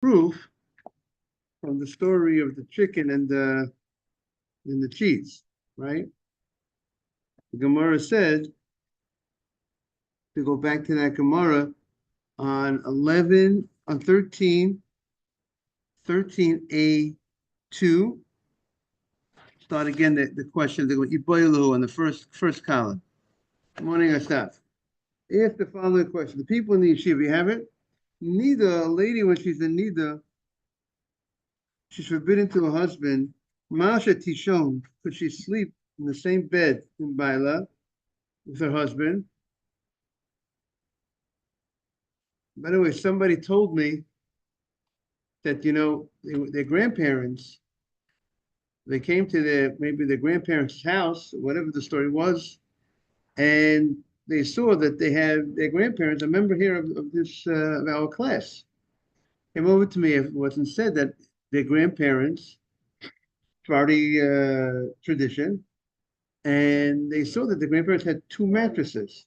proof from the story of the chicken and the cheese, right? The Gemara said, to go back to that Gemara on 11, on 13, 13a2. Start again the question. They go Iboilu on the first column. Good morning, Asaf. Ask the following question. The people in the yeshiva, you have it? Nida, a lady, when she's in Nida, she's forbidden to her husband. Masha Tishon, could she sleep in the same bed in Baila with her husband? By the way, somebody told me that, their grandparents, they came to maybe their grandparents' house, whatever the story was, and they saw that they had their grandparents, a member here of this, of our class, came over to me. It wasn't said that their grandparents, Sephardi tradition, and they saw that the grandparents had two mattresses,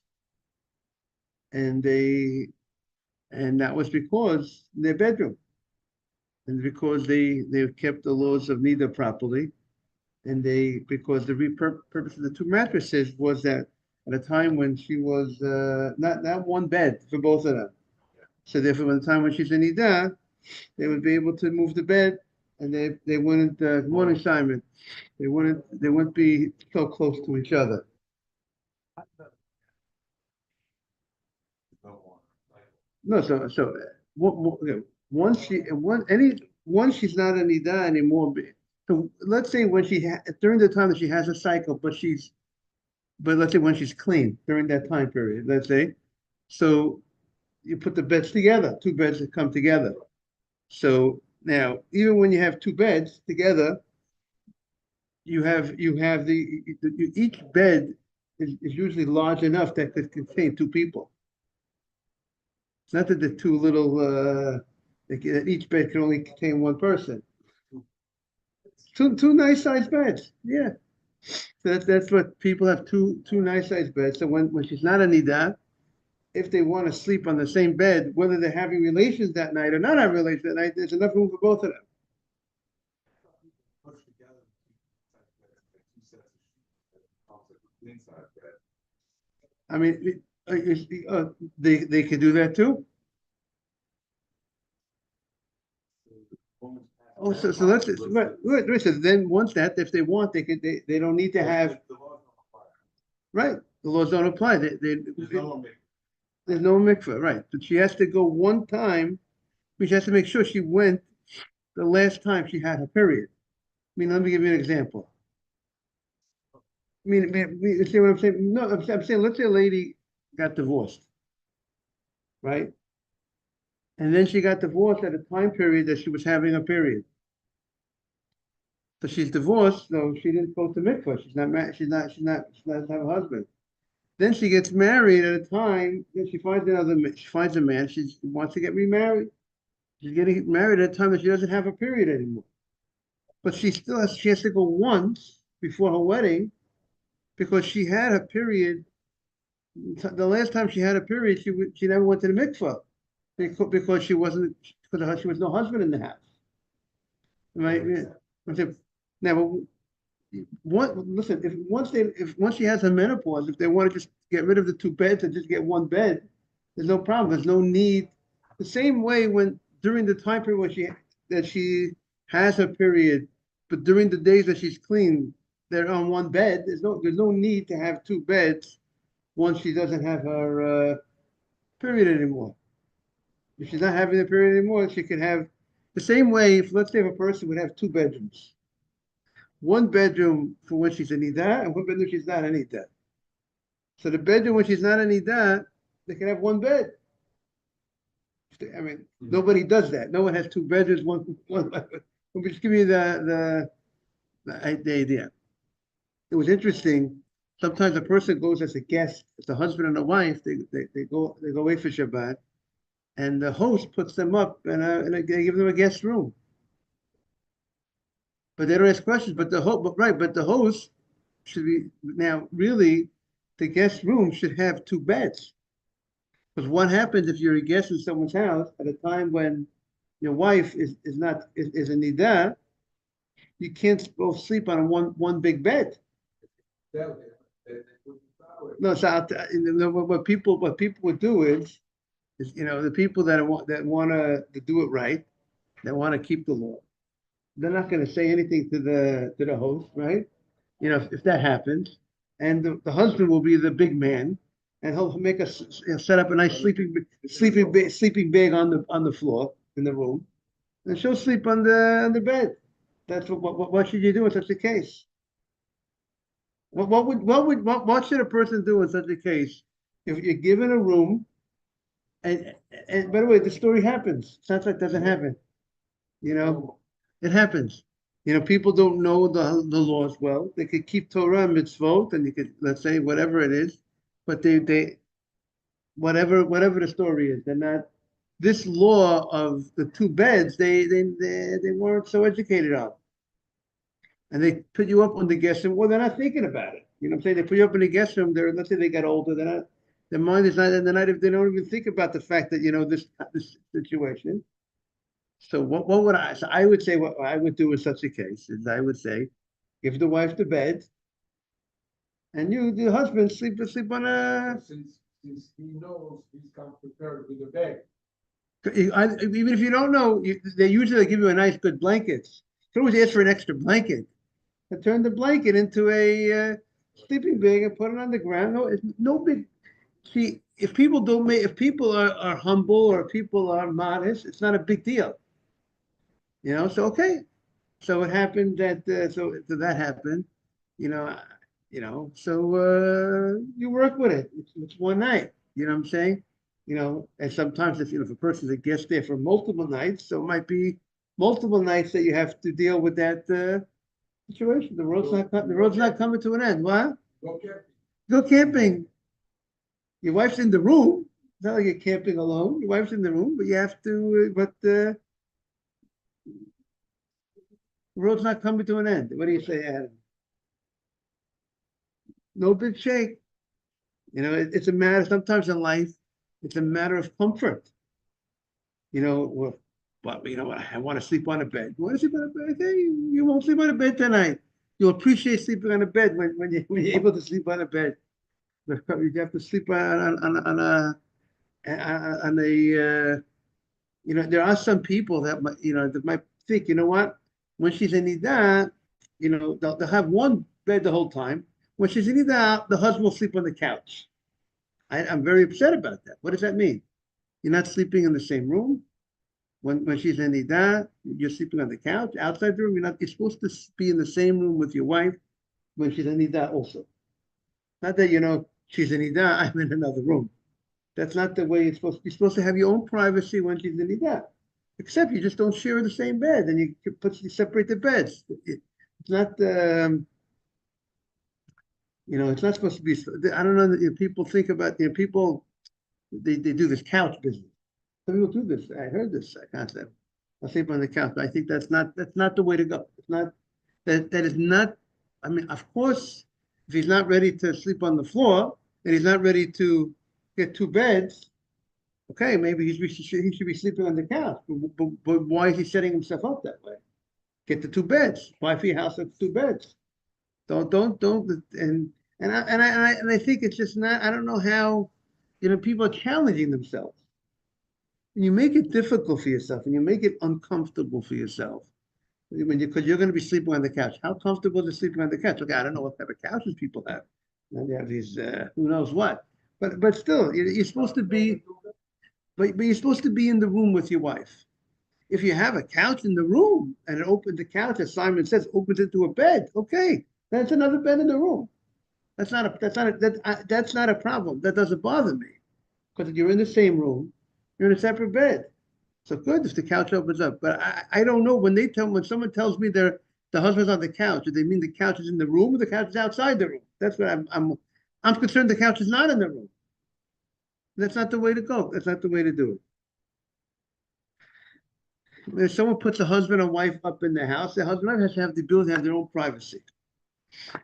and that was because in their bedroom, and because they kept the laws of Nida properly, and because the purpose of the two mattresses was that at a time when she was not one bed for both of them, so therefore, by the time when she's in Nida, they would be able to move the bed, and they wouldn't. Good morning, Simon. They wouldn't be so close to each other. No, so once she's not a nida anymore. So let's say when during the time that she has a cycle, but let's say when she's clean during that time period. Let's say, so you put the beds together, two beds that come together. So now, even when you have two beds together, you have each bed is usually large enough that could contain two people. It's not that the two little each bed can only contain one person. Two nice sized beds. Yeah. So that's what people have, two nice sized beds. So when she's not a nidah, if they want to sleep on the same bed, whether they're having relations that night or not having relations that night, there's enough room for both of them. I mean, they could do that too. Oh, so let's right. So then once that, if they want, they don't need to have, right. The laws don't apply. There's no mikveh, right? But she has to go one time. She has to make sure she went the last time she had her period. I mean, let me give you an example. You see what I'm saying? No, I'm saying, let's say a lady got divorced, right? And then she got divorced at a time period that she was having a period. So she's divorced, so she didn't go to mikvah. She's not married. She doesn't have a husband. Then she gets married at a time. Then she finds she finds a man. She wants to get remarried. She's getting married at a time that she doesn't have a period anymore. But she has to go once before her wedding because she had her period. The last time she had a period, she never went to the mikvah because she was no husband in the house. Right? Yeah. Now, listen, if once she has her menopause, if they want to just get rid of the two beds and just get one bed, there's no problem. There's no need. The same way when during the time period when she has her period, but during the days that she's clean, they're on one bed. There's no need to have two beds once she doesn't have her period anymore. If she's not having the period anymore, she can have the same way. If let's say if a person would have two bedrooms, one bedroom for when she's a nidah, and one bedroom she's not a nidah. So the bedroom when she's not a nidah, they can have one bed. I mean, nobody does that. No one has two bedrooms. One. Let me just give you the idea. It was interesting. Sometimes a person goes as a guest, as a husband and a wife. They go away for Shabbat, and the host puts them up and they give them a guest room. But they don't ask questions. But the host should be now really the guest room should have two beds. Because what happens if you're a guest in someone's house at a time when your wife is a nida, you can't both sleep on one big bed. No, so what people would do is the people that want to do it right, that want to keep the law, they're not going to say anything to the host, right? If that happens, and the husband will be the big man, and he'll make us set up a nice sleeping bag on the floor in the room, and she'll sleep on the bed. That's what should you do in such a case? What should a person do in such a case if you're given a room and and by the way, the story happens. It's not like it doesn't happen. You know, it happens. People don't know the laws well. They could keep Torah and mitzvot, and you could, let's say, whatever it is, but they whatever the story is, they're not. This law of the two beds, they weren't so educated on, and they put you up on the guest room. Well, they're not thinking about it. You know what I'm saying? They put you up in the guest room. Let's say they got older. They're not. Their mind is not. They don't even think about the fact that this situation. So what would I? So I would say what I would do in such a case is I would say, give the wife the bed, and you, the husband, sleep on a. Since he knows he's come prepared with the bag. Even if you don't know, they usually give you a nice good blanket. You can always ask for an extra blanket. And turn the blanket into a sleeping bag and put it on the ground. No, it's no big. See, if people don't make, if people are humble or people are modest, it's not a big deal. So okay. So it happened so that happened, you know, so you work with it. It's one night, you know what I'm saying? And sometimes if a person's a guest there for multiple nights, so it might be multiple nights that you have to deal with that situation. The road's not coming to an end. What? Go camping. Go camping. Your wife's in the room. It's not like you're camping alone. Your wife's in the room, but you have to, the road's not coming to an end. What do you say, Adam? No big shake. It's a matter, sometimes in life, it's a matter of comfort. But you know what? I want to sleep on a bed. You want to sleep on a bed? Okay, you won't sleep on a bed tonight. You'll appreciate sleeping on a bed when you're able to sleep on a bed. You have to sleep on a there are some people that might think, you know what, when she's in Nida, they'll have one bed the whole time. When she's in Nida, the husband will sleep on the couch. I'm very upset about that. What does that mean? You're not sleeping in the same room. When she's in Nida, you're sleeping on the couch outside the room. You're supposed to be in the same room with your wife when she's in Nida also. Not that she's in Nida, I'm in another room. That's not the way it's supposed to be. You're supposed to have your own privacy when she's in Nida. Except you just don't share the same bed, and you separate the beds. It's not, it's not supposed to be. I don't know. People think about people. They do this couch business. Some people do this. I heard this concept. I'll sleep on the couch, but I think that's not the way to go. It's not that is not. I mean, of course, if he's not ready to sleep on the floor and he's not ready to get two beds, okay, maybe he should be sleeping on the couch. But why is he setting himself up that way? Get the two beds. Why for your house have two beds? Don't and I think it's just not. I don't know how people are challenging themselves. And you make it difficult for yourself, and you make it uncomfortable for yourself. Because you're going to be sleeping on the couch. How comfortable is sleeping on the couch? Okay, I don't know what type of couches people have. And they have these who knows what. But still, you're supposed to be. But you're supposed to be in the room with your wife. If you have a couch in the room and the couch, as Simon says, opens into a bed, okay, that's another bed in the room. That's not a problem. That doesn't bother me because you're in the same room, you're in a separate bed. So good if the couch opens up. But I don't know when someone tells me the husband's on the couch, do they mean the couch is in the room or the couch is outside the room? That's what I'm concerned. The couch is not in the room. That's not the way to go. That's not the way to do it. If someone puts a husband and wife up in the house, the husband and wife has to have the ability to have their own privacy.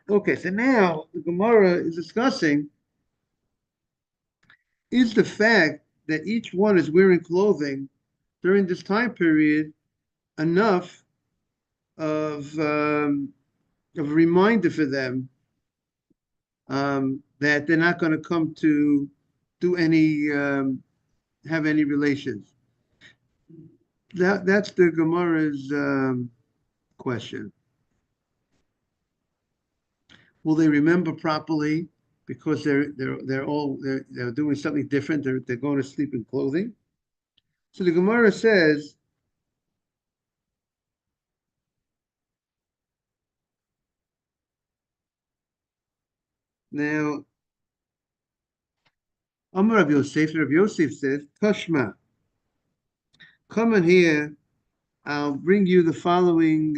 Okay, so now the Gemara is discussing is the fact that each one is wearing clothing during this time period enough of a reminder for them that they're not going to come to do any have any relations. That's the Gemara's question. Will they remember properly because they're doing something different? They're going to sleep in clothing. So the Gemara says, now Amar Rabbi Yosef says, Tashma, come in here. I'll bring you the following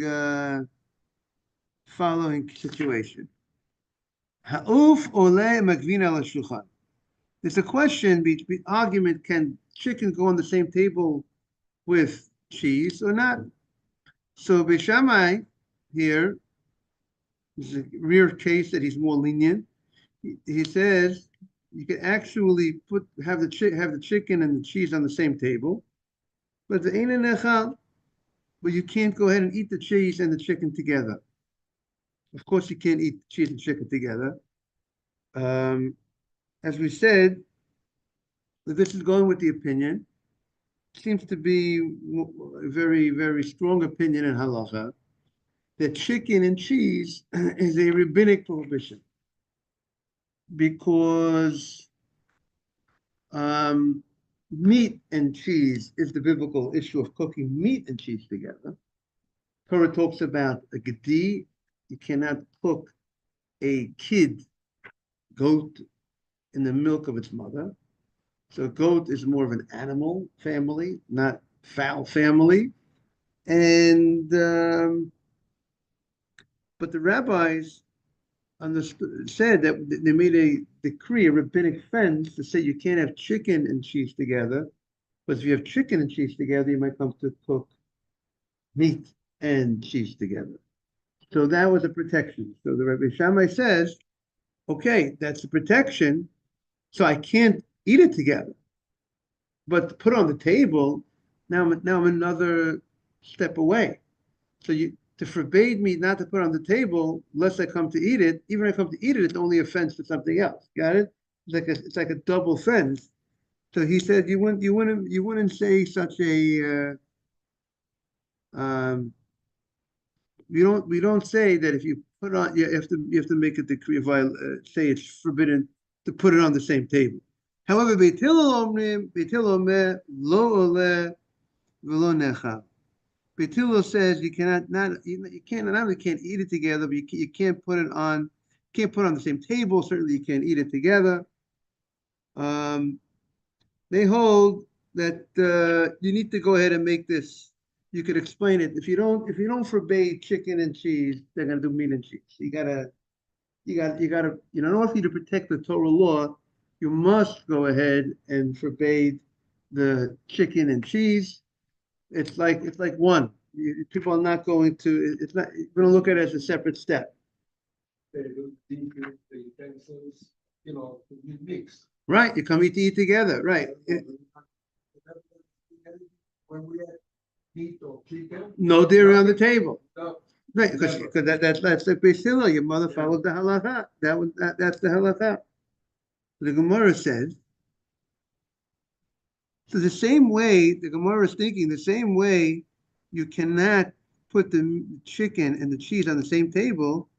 situation. Ha'uf ole magvin al shulchan. There's a question, argument, can chicken go on the same table with cheese or not? So Beishamai here is a rare case that he's more lenient. He says you can actually have the chicken and the cheese on the same table, but the ein nechal, but you can't go ahead and eat the cheese and the chicken together. Of course, you can't eat cheese and chicken together. As we said, this is going with the opinion. Seems to be a very, very strong opinion in halacha that chicken and cheese is a rabbinic prohibition because meat and cheese is the biblical issue of cooking meat and cheese together. Torah talks about a gedi. You cannot cook a goat in the milk of its mother. So a goat is more of an animal family, not fowl family. And but the rabbis said that they made a decree, a rabbinic fence, to say you can't have chicken and cheese together. But if you have chicken and cheese together, you might come to cook meat and cheese together. So that was a protection. So the Rabbi Shammai says, okay, that's a protection. So I can't eat it together. But to put on the table, now I'm another step away. So to forbade me not to put on the table, lest I come to eat it, even if I come to eat it, it's only a fence to something else. Got it? It's like a double fence. So he said you wouldn't say such a we don't say that if you put on you have to make a decree of say it's forbidden to put it on the same table. However, Beit Hillel omer lo ole v'lo nechal. Beit Hillel says you can't only can't eat it together, but you can't put it on the same table. Certainly, you can't eat it together. They hold that you need to go ahead and make this. You could explain it. If you don't forbade chicken and cheese, they're gonna do meat and cheese. You gotta, in order for you to protect the Torah law, you must go ahead and forbade the chicken and cheese. It's like one. People are not going to. It's not. You're going to look at it as a separate step. They do the utensils, to be mixed. Right. You come eat to eat together. Right. When we have meat or chicken. No dairy on the table. No. Right, because that's like Beis Hillel. Your mother followed the halacha. That's the halacha. The Gemara says. So the same way the Gemara is thinking, the same way you cannot put the chicken and the cheese on the same table.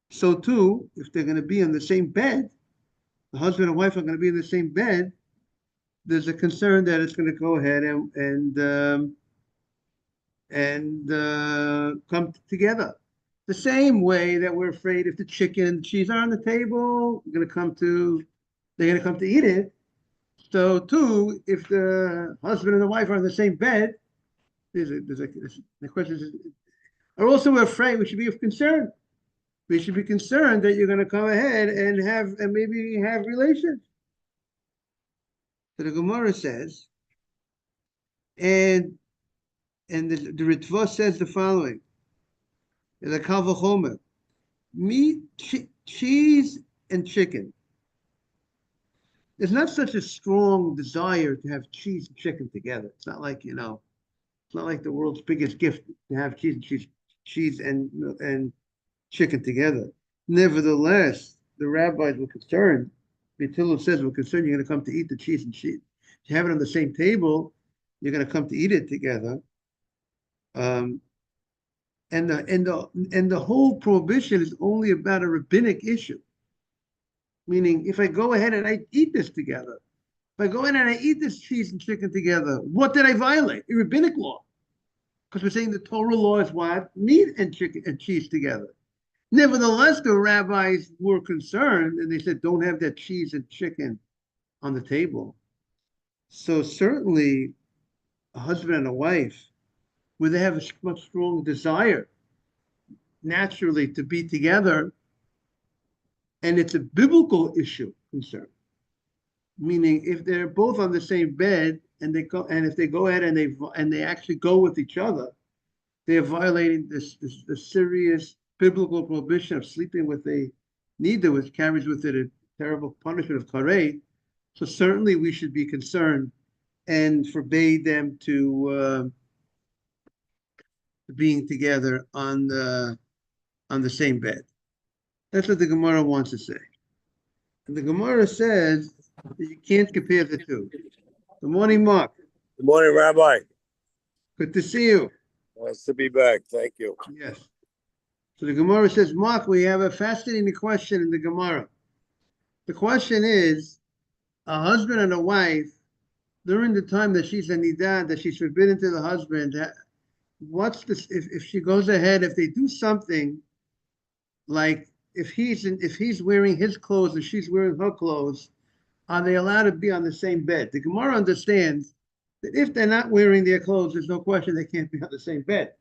So too, if they're going to be on the same bed, the husband and wife are going to be in the same bed. There's a concern that it's going to go ahead and come together. The same way that we're afraid if the chicken and the cheese are on the table, they're going to come to eat it. So too, if the husband and the wife are in the same bed, the question is, are also afraid. We should be concerned. We should be concerned that you're going to come ahead and maybe have relations. So the Gemara says, and the Ritva says the following: the Kal V'chomer, meat, cheese, and chicken. there's not such a strong desire to have cheese and chicken together. It's not like, it's not like the world's biggest gift to have cheese and chicken together. Nevertheless, the rabbis were concerned. Bittilo says, we're concerned you're going to come to eat the cheese and cheese. You have it on the same table, you're going to come to eat it together. Um, and the whole prohibition is only about a rabbinic issue. Meaning, if I go ahead and I eat this together, if I go in and I eat this cheese and chicken together, what did I violate? A rabbinic law. Because we're saying the Torah law is what? Meat and chicken and cheese together. Nevertheless, the rabbis were concerned and they said, don't have that cheese and chicken on the table. So certainly a husband and a wife, where they have a much strong desire naturally to be together, and it's a biblical issue concern. Meaning, if they're both on the same bed and if they go ahead and they actually go with each other, they're violating the serious biblical prohibition of sleeping with a nida, which carries with it a terrible punishment of kareh. So certainly we should be concerned and forbade them to being together on the same bed. That's what the Gemara wants to say. And the Gemara says that you can't compare the two. Good morning, Mark. Good morning, Rabbi. Good to see you. Nice to be back. Thank you. Yes. So the Gemara says, Mark, we have a fascinating question in the Gemara. The question is, a husband and a wife, during the time that she's a nidah, that she's forbidden to the husband, what's this? If she goes ahead, if they do something like if he's wearing his clothes and she's wearing her clothes, are they allowed to be on the same bed? The Gemara understands that if they're not wearing their clothes, there's no question they can't be on the same bed.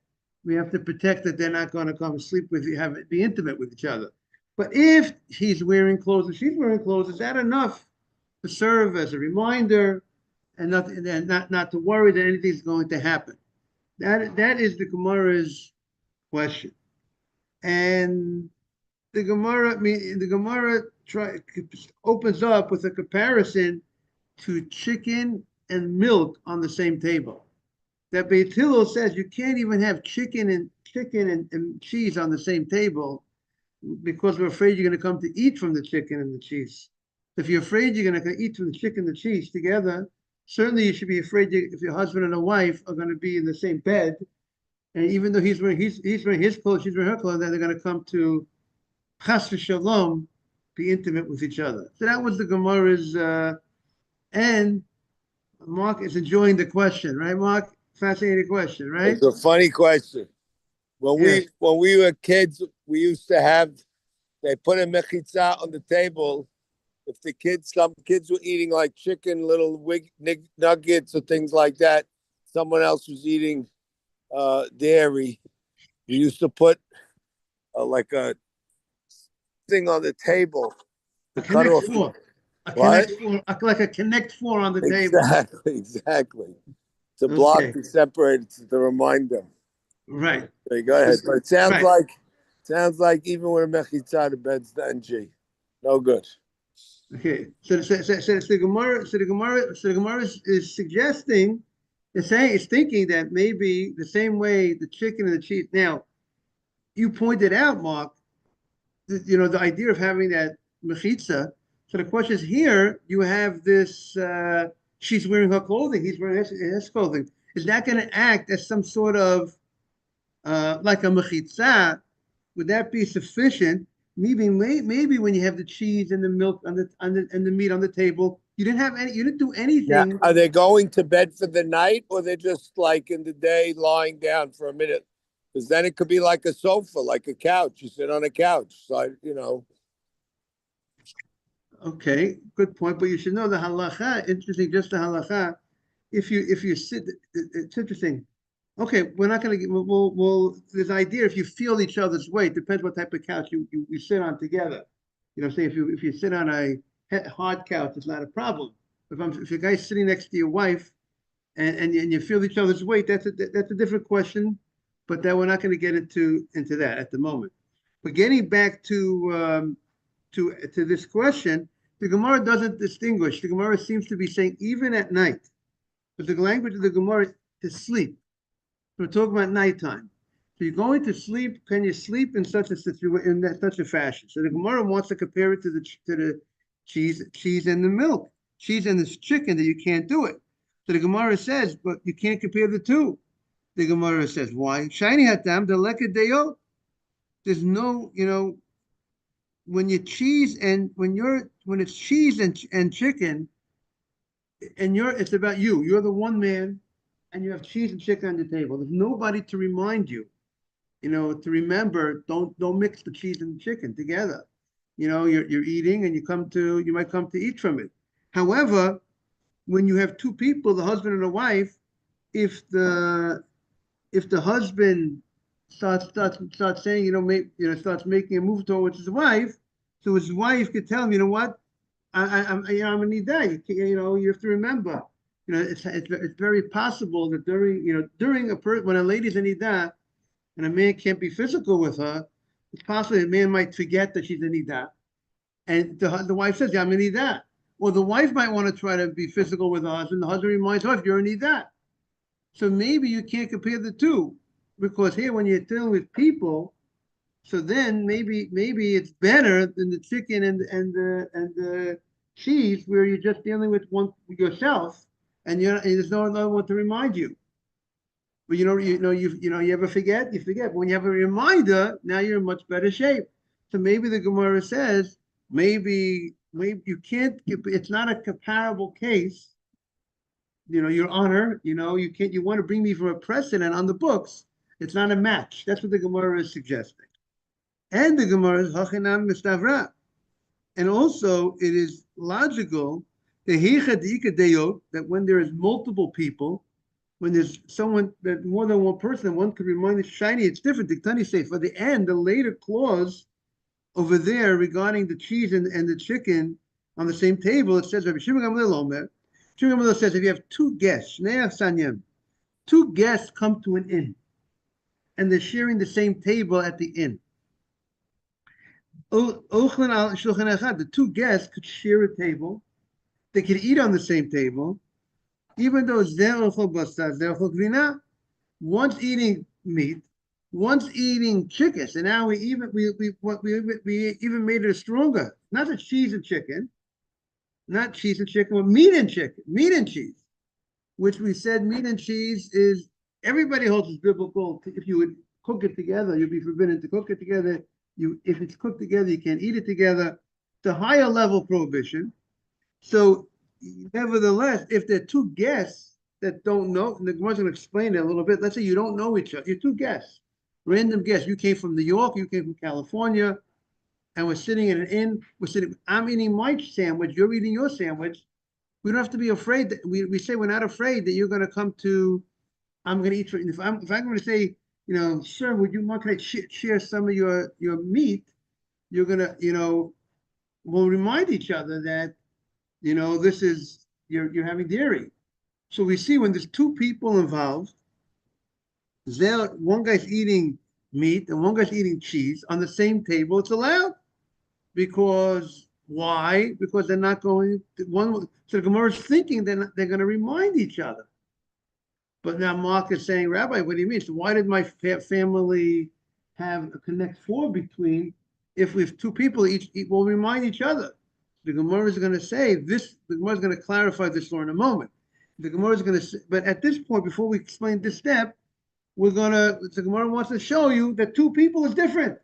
We have to protect that they're not going to come and sleep with you, be intimate with each other. But if he's wearing clothes and she's wearing clothes, is that enough to serve as a reminder and not to worry that anything's going to happen? That is the Gemara's question. And the Gemara opens up with a comparison to chicken and milk on the same table. That Beit Hillel says you can't even have chicken and cheese on the same table because we're afraid you're going to come to eat from the chicken and the cheese. If you're afraid you're going to eat from the chicken and the cheese together, certainly you should be afraid if your husband and a wife are going to be in the same bed, and even though he's wearing his clothes, she's wearing her clothes, then they're going to come to chas v'shalom, be intimate with each other. So that was the Gemara's, and Mark is enjoying the question, right, Mark? Fascinating question, right? It's a funny question. When we were kids, we used to have, they put a mechitza on the table. If some kids were eating like chicken, little nuggets or things like that, someone else was eating dairy. We used to put like a thing on the table to cut off. Like a Connect Four on the table. Exactly. To block and separate, to remind them. Right. Okay, go ahead. But it sounds like even with a mechitza, the bed's the NG. No good. Okay. So the Gemara is suggesting, it's thinking that maybe the same way the chicken and the cheese. Now, you pointed out, Mark, the idea of having that mechitza. So the question is, here you have this, she's wearing her clothing, he's wearing his clothing. Is that going to act as some sort of like a mechitza? Would that be sufficient? Maybe when you have the cheese and the milk and the meat on the table, you didn't do anything. Yeah. Are they going to bed for the night, or they're just like in the day lying down for a minute? Because then it could be like a sofa, like a couch. You sit on a couch, so Okay, good point. But you should know the halacha. Interesting, just the halacha. If you sit, it's interesting. Okay, we're not going to get. We'll. This idea, if you feel each other's weight, depends what type of couch you sit on together. Say if you sit on a hard couch, it's not a problem. If your guy's sitting next to your wife, and you feel each other's weight, that's a different question. But that we're not going to get into that at the moment. But getting back to this question, The Gemara doesn't distinguish. The Gemara seems to be saying even at night, but the language of the Gemara is to sleep. We're talking about nighttime. So you're going to sleep. Can you sleep in such a situation, in such a fashion? So the Gemara wants to compare it to the cheese and the milk, cheese and this chicken, that you can't do it. So the Gemara says, but you can't compare the two. The Gemara says, why? Shiny hatam the lekadeo. There's no, when you cheese and when it's cheese and chicken, and it's about you. You're the one man, and you have cheese and chicken on the table. There's nobody to remind you, to remember. Don't mix the cheese and the chicken together. You're eating, and you might come to eat from it. However, when you have two people, the husband and the wife, if the husband starts saying, starts making a move towards his wife, so his wife could tell him, you know what, I'm gonna need that. You have to remember, it's very possible that when a lady's in nidah and a man can't be physical with her, it's possible a man might forget that she's in nidah, and the wife says, yeah, I'm in nidah. Or the wife might want to try to be physical with her husband. The husband reminds her, you're in nidah. So maybe you can't compare the two, because here when you're dealing with people, so then maybe it's better than the chicken and the cheese, where you're just dealing with one yourself, and there's no other one to remind you. But you ever forget? You forget. But when you have a reminder, now you're in much better shape. So maybe the Gemara says maybe you can't. It's not a comparable case. Your Honor, you can't. You want to bring me from a precedent on the books. It's not a match. That's what the Gemara is suggesting. And the Gemara is hachinam mistavra. And also, it is logical that when there is multiple people, when there's someone, that more than one person, one could remind the shiny, it's different. The Tani say for the end, the later clause over there regarding the cheese and the chicken on the same table, it says, Rabbi Shimon Gamliel says, if you have two guests, two guests come to an inn, and they're sharing the same table at the inn. The two guests could share a table. They could eat on the same table, even though one's eating meat, one's eating chicken. So now we even made it stronger. Not the cheese and chicken, not cheese and chicken, but meat and chicken, meat and cheese. Which we said meat and cheese is, everybody holds it's biblical. If you would cook it together, you'd be forbidden to cook it together. If it's cooked together, you can't eat it together. It's a higher level prohibition. So, nevertheless, if there are two guests that don't know, and the Gemara's going to explain it a little bit. Let's say you don't know each other. You're two guests, random guests. You came from New York, you came from California, and we're sitting in an inn. I'm eating my sandwich, you're eating your sandwich. We don't have to be afraid. We say we're not afraid that you're going to come to, I'm going to eat. If I'm going to say, sir, would you mind, can I share some of your meat? You're going to, we'll remind each other that, this is, you're having dairy. So we see when there's two people involved, one guy's eating meat and one guy's eating cheese on the same table, it's allowed. Because why? Because they're not going to one. So the Gemara is thinking they're going to remind each other. But now Mark is saying, Rabbi, what do you mean? So why did my family have a connect four between? If we have two people, each will remind each other. The Gemara is going to say this. The Gemara is going to clarify this law in a moment. The Gemara is going to say, but at this point, before we explain this step, the Gemara wants to show you that two people is different.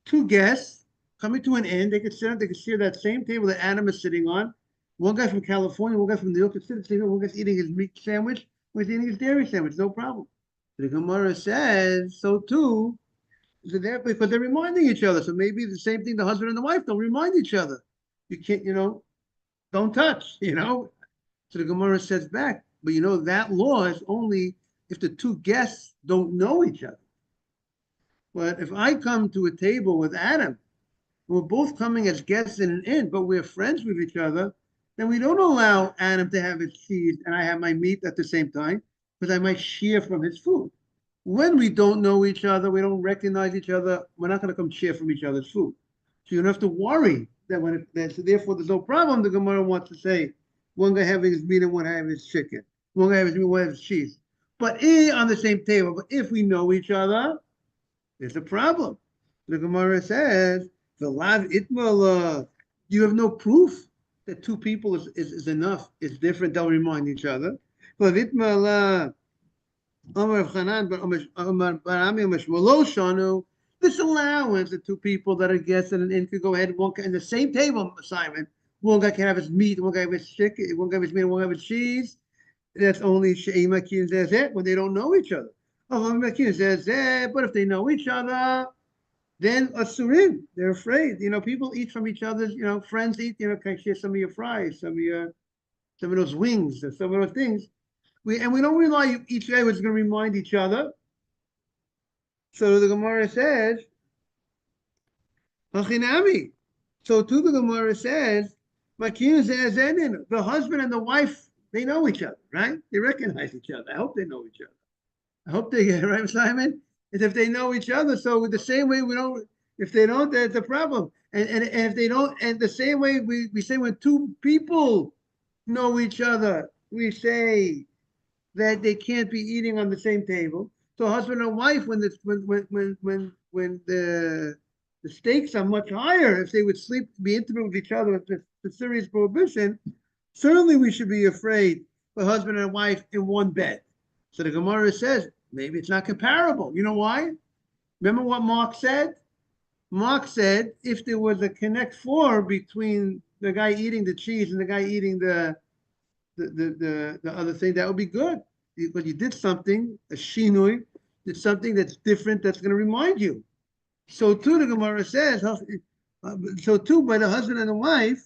Two guests coming to an inn, they could share that same table that Adam is sitting on. One guy from California, one guy from New York could sit at the table, one guy's eating his meat sandwich, one's eating his dairy sandwich, no problem. The Gemara says, so too, because they're reminding each other. So maybe the same thing, the husband and the wife don't remind each other. You can't, don't touch, So the Gemara says back, but that law is only if the two guests don't know each other. But if I come to a table with Adam, we're both coming as guests in an inn, but we're friends with each other, then we don't allow Adam to have his cheese and I have my meat at the same time, because I might share from his food. When we don't know each other, we don't recognize each other, we're not going to come share from each other's food. So you don't have to worry so therefore there's no problem. The Gemara wants to say one guy having his meat and one having his chicken, one guy having his meat, one having his cheese, but on the same table. But if we know each other, there's a problem. The Gemara says the lav itmala. You have no proof that two people is enough. It's different. They'll remind each other. But itmala. This allowance that two people that are guests and an inn could go ahead and in the same table, Simon. One guy can have his meat, one guy have his chicken, one guy have his meat, one have his cheese. That's only She'imakin says it when they don't know each other. But if they know each other, then asurin, they're afraid. People eat from each other's, friends eat, can I share some of your fries, some of those wings, or some of those things. We don't rely each guy was going to remind each other. So the Gemara says, Hachinami. So too the Gemara says, the husband and the wife, they know each other, right? They recognize each other. I hope they know each other. I hope they get it, right, Simon? Is if they know each other. So the same way if they don't, that's a problem. And if they don't, and the same way we say when two people know each other, we say that they can't be eating on the same table. So husband and wife, when the stakes are much higher, if they would be intimate with each other, it's a serious prohibition. Certainly, we should be afraid for husband and wife in one bed. So the Gemara says maybe it's not comparable. You know why? Remember what Mark said? Mark said if there was a connect four between the guy eating the cheese and the guy eating the other thing, that would be good. Because you did something, a shinui, did something that's different, that's going to remind you. So too, the Gemara says, so too, by the husband and the wife,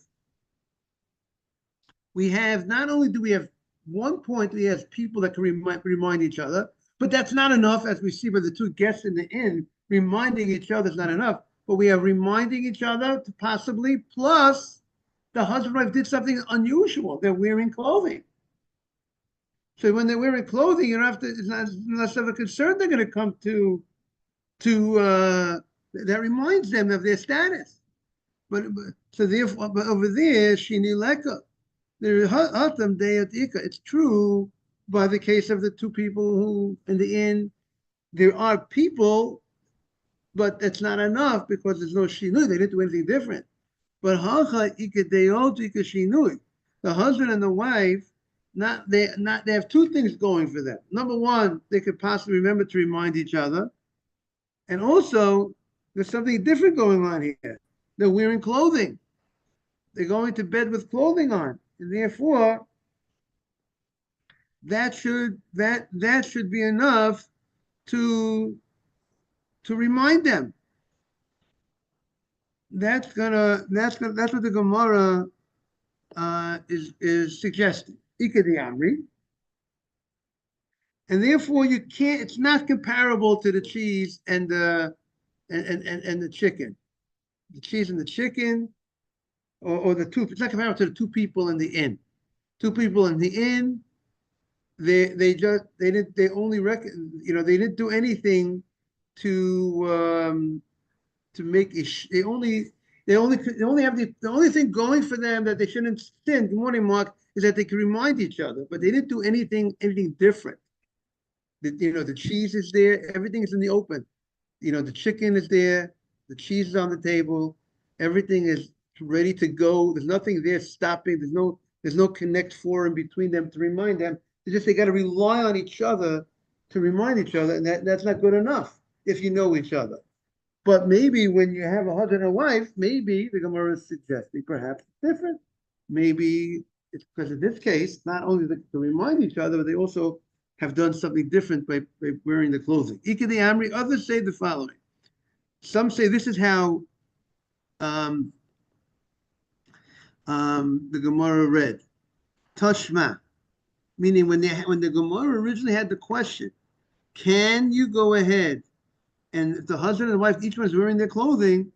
we have, not only do we have one point, we have people that can remind each other, but that's not enough, as we see by the two guests in the inn, reminding each other is not enough, but we are reminding each other to possibly, plus the husband and wife did something unusual, they're wearing clothing. So when they're wearing clothing, you don't have to. It's not less of a concern. They're going to come to that reminds them of their status. But therefore, but over there, shini leka, it's true by the case of the two people who in the inn, there are people, but that's not enough because there's no shinui. They didn't do anything different. But the husband and the wife. They have two things going for them. Number one, they could possibly remember to remind each other. And also, there's something different going on here. They're wearing clothing. They're going to bed with clothing on. And therefore, that should be enough to remind them. That's what the Gemara is suggesting. And therefore you can't. It's not comparable to the cheese and the chicken. The cheese and the chicken, or the two. It's not comparable to the two people in the inn. Two people in the inn. They didn't do anything to make it. The only thing going for them that they shouldn't sin. Good morning, Mark. Is that they can remind each other, but they didn't do anything different. The cheese is there, everything is in the open. The chicken is there, the cheese is on the table, everything is ready to go. There's nothing there stopping. There's no connect forum between them to remind them. They got to rely on each other to remind each other, and that's not good enough if you know each other. But maybe when you have a husband and wife, maybe the Gemara is suggesting perhaps different. Maybe it's because in this case, not only to remind each other, but they also have done something different by wearing the clothing. Ikadi Amri, others say the following. Some say this is how the Gemara read. Tashma, meaning when the Gemara originally had the question, can you go ahead and if the husband and wife, each one is wearing their clothing,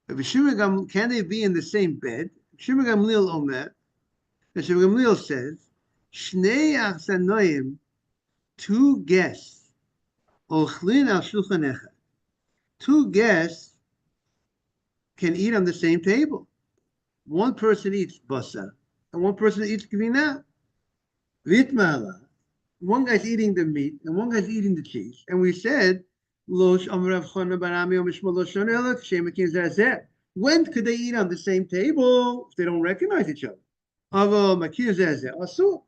can they be in the same bed? Shimon Gamliel Omer, and Shimon Gamliel says, Shnei achsanoim, two guests, ochlin al shulchan echad. Two guests can eat on the same table. One person eats basa, and one person eats gvina. Vitmala. One guy's eating the meat, and one guy's eating the cheese. And we said, when could they eat on the same table if they don't recognize each other?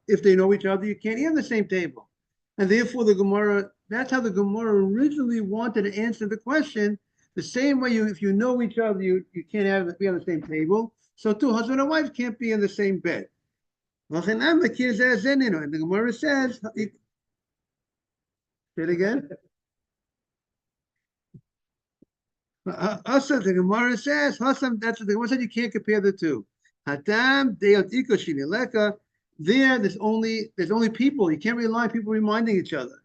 If they know each other, you can't eat on the same table. And therefore, the Gemara, that's how the Gemara originally wanted to answer the question. The same way if you know each other, you can't be on the same table. So too, husband and wife can't be in the same bed. And the Gemara says, say it again. Also, the Gemara says, that's the Gemara said you can't compare the two. Hatam deot ikoshini leka. There's only people. You can't rely on people reminding each other.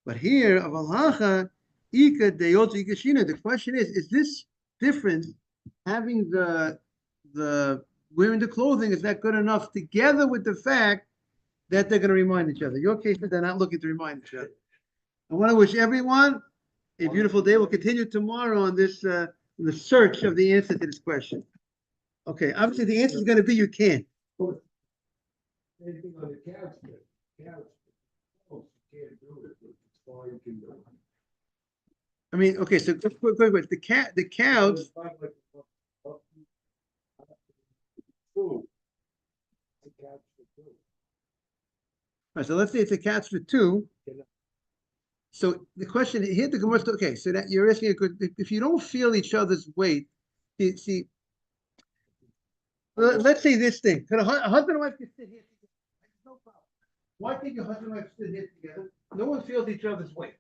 But here of halacha, ika deot ikoshina. The question is this different? Having the wearing the clothing, is that good enough? Together with the fact that they're going to remind each other. Your case is they're not looking to remind each other. I want to wish everyone a beautiful day. We'll continue tomorrow on this the search of the answer to this question. Okay, obviously the answer is going to be you can't. Anything on the couch, you can't do it, but it's all you can do. I mean, okay, so quick. The couch. All right, so let's say it's a couch for two. So the question here, the Gemara. Okay, so that you're asking a good. If you don't feel each other's weight, you see. Let's say this thing. Could a husband and wife can sit here together? No problem. Why can't your husband and wife sit here together? No one feels each other's weight.